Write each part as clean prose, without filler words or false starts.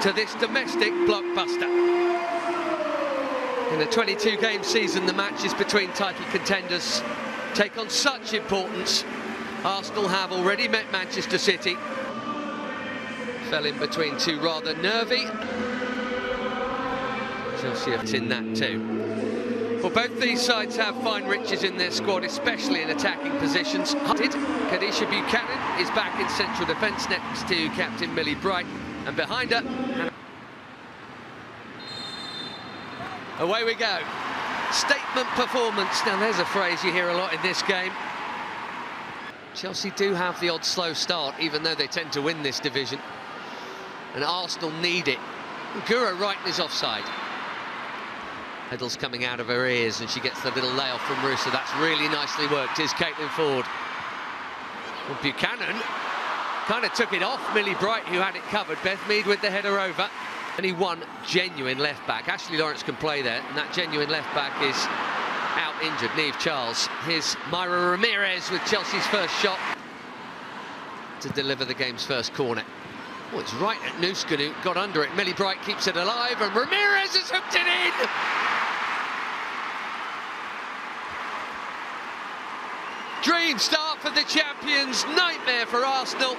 to this domestic blockbuster. In a 22-game season, the matches between title contenders take on such importance. Arsenal have already met Manchester City. Fell in between two rather nervy. Chelsea have in that too. Well, both these sides have fine riches in their squad, especially in attacking positions. Kadeisha Buchanan is back in central defence next to captain Millie Bright, and behind her, away we go. Statement performance. Now there's a phrase you hear a lot in this game. Chelsea do have the odd slow start, even though they tend to win this division. And Arsenal need it. Guro Wrighton is offside. Medals coming out of her ears, and she gets the little layoff from Russo. That's really nicely worked. Here's Caitlin Ford. Well, Buchanan kind of took it off Millie Bright, who had it covered. Beth Mead with the header over. Only one genuine left-back. Ashley Lawrence can play there, and that genuine left-back is out injured, Niamh Charles. Here's Mayra Ramirez with Chelsea's first shot to deliver the game's first corner. Oh, it's right at Nuskanu, got under it. Millie Bright keeps it alive, and Ramirez has hooked it in! Dream start for the champions, nightmare for Arsenal.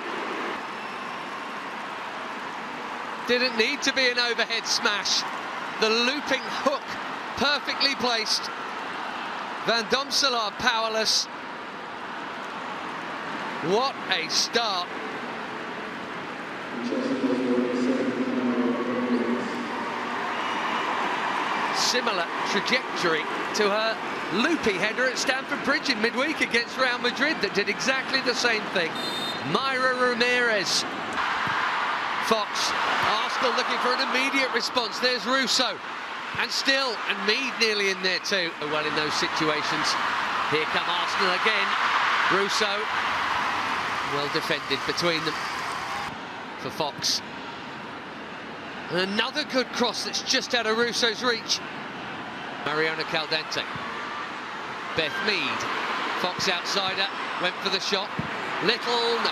Didn't need to be an overhead smash. The looping hook, perfectly placed. Van Domselaar powerless. What a start. Similar trajectory to her loopy header at Stamford Bridge in midweek against Real Madrid that did exactly the same thing. Mayra Ramirez. Fox. Arsenal looking for an immediate response. There's Russo. And still, and Mead nearly in there too. Well, in those situations. Here come Arsenal again. Russo. Well defended between them for Fox. And another good cross that's just out of Russo's reach. Mariona Caldente. Beth Mead. Fox outside her. Went for the shot. Little, no.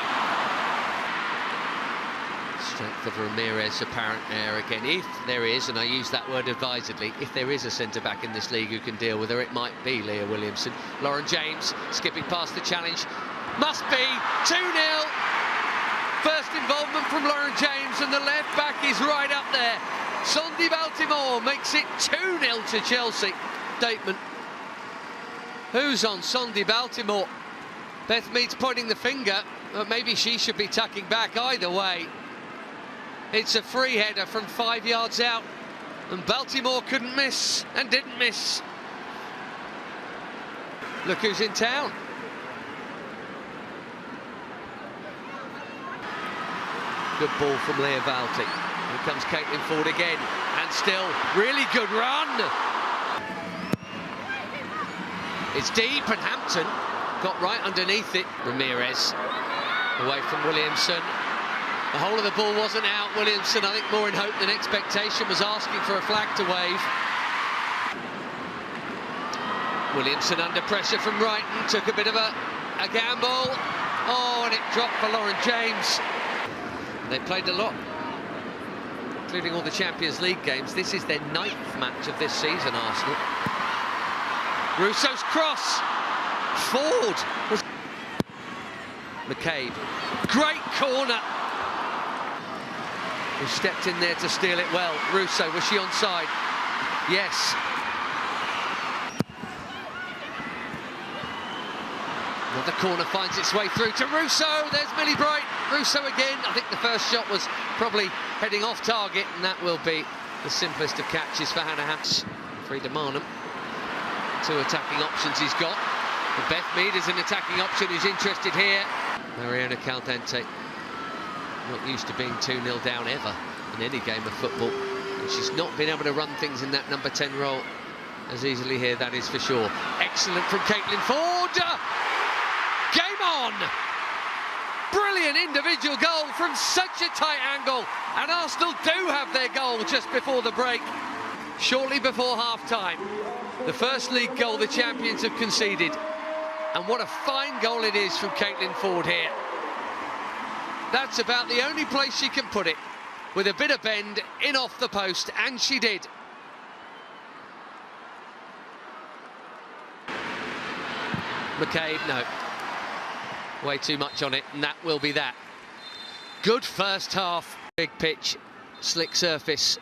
Strength of Ramirez apparent there again. If there is, and I use that word advisedly, if there is a centre-back in this league who can deal with her, it might be Leah Williamson. Lauren James skipping past the challenge. Must be 2-0. First involvement from Lauren James, and the left-back is right up there. Sondi Baltimore makes it 2-0 to Chelsea. Statement. Who's on Sondi Baltimore? Beth Mead's pointing the finger, but maybe she should be tucking back. Either way, it's a free header from 5 yards out, and Baltimore couldn't miss, and didn't miss. Look who's in town. Good ball from Leah Valti. Here comes Caitlin Ford again, and still, really good run. It's deep, and Hampton got right underneath it. Ramirez, away from Williamson. The whole of the ball wasn't out. Williamson, I think more in hope than expectation, was asking for a flag to wave. Williamson under pressure from Wrighton, took a bit of a gamble. Oh, and it dropped for Lauren James. They played a lot, including all the Champions League games. This is their 9th match of this season, Arsenal. Russo's cross. Ford. McCabe. Great corner. Who stepped in there to steal it well. Russo, was she onside? Yes. Another corner finds its way through to Russo. There's Millie Bright. Russo again. I think the first shot was probably heading off target, and that will be the simplest of catches for Hannah Hampton. Frida Marnham. 2 attacking options he's got. And Beth Mead is an attacking option who's interested here. Mariona Caldente. Not used to being 2-0 down ever in any game of football, and she's not been able to run things in that number 10 role as easily here, that is for sure. Excellent from Caitlin Ford. Game on. Brilliant individual goal from such a tight angle, and Arsenal do have their goal just before the break, shortly before half-time. The first league goal the champions have conceded, and what a fine goal it is from Caitlin Ford here. That's about the only place she can put it. with a bit of bend in off the post, and she did. McCabe, no. Way too much on it, and that will be that. Good first half. Big pitch, slick surface.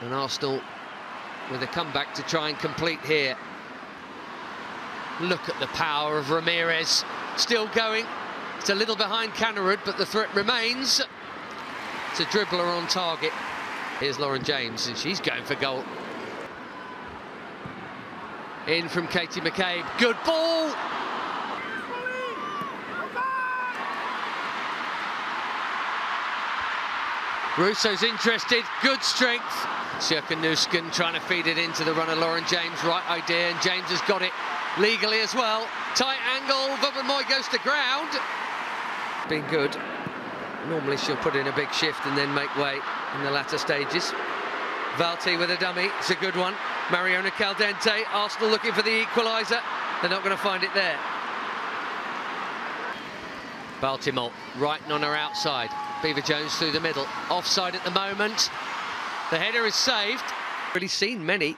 And Arsenal with a comeback to try and complete here. Look at the power of Ramirez. Still going. It's a little behind Kannerud, but the threat remains. It's a dribbler on target. Here's Lauren James, and she's going for goal. In from Katie McCabe. Good ball. Russo's interested. Good strength. Sjoeke Nusken trying to feed it into the runner, Lauren James. Right idea, and James has got it legally as well. Tight angle. Wubben-Moy goes to ground. Been good. Normally she'll put in a big shift and then make way in the latter stages. Valti with a dummy. It's a good one. Mariona Caldente. Arsenal looking for the equaliser. They're not going to find it there. Baltimore right on her outside. Beever-Jones through the middle. Offside at the moment. The header is saved. Really seen many.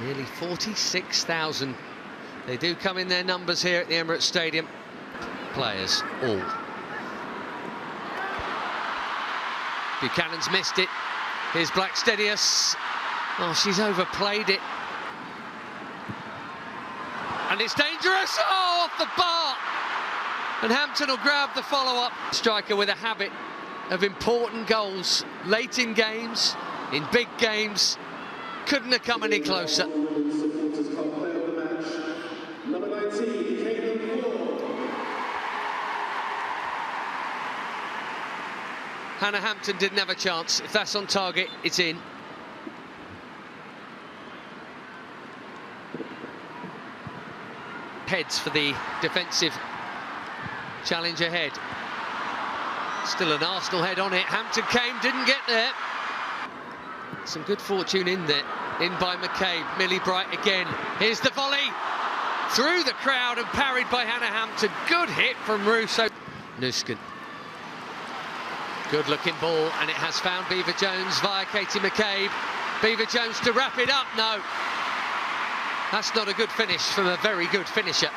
Nearly 46,000. They do come in their numbers here at the Emirates Stadium. Players, all. Buchanan's missed it. Here's Blackstenius. Oh, she's overplayed it. And it's dangerous. Oh, off the bar. And Hampton will grab the follow-up. Striker with a habit of important goals late in games, in big games. Couldn't have come any closer. Hannah Hampton didn't have a chance. If that's on target, it's in. Heads for the defensive challenge ahead. Still an Arsenal head on it. Hampton came, didn't get there. Some good fortune in there. In by McCabe. Millie Bright again. Here's the volley. Through the crowd and parried by Hannah Hampton. Good hit from Russo. Nusken. Good looking ball, and it has found Beever-Jones via Katie McCabe. Beever-Jones to wrap it up. No. That's not a good finish from a very good finisher.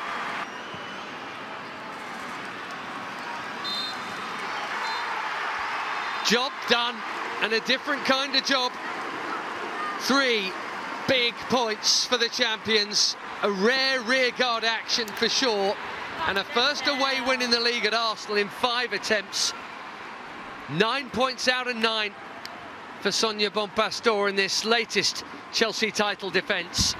Job done, and a different kind of job. 3 big points for the champions. A rare rearguard action for sure, and a first away win in the league at Arsenal in 5 attempts. 9 points out of 9 for Sonia Bonpastor in this latest Chelsea title defence.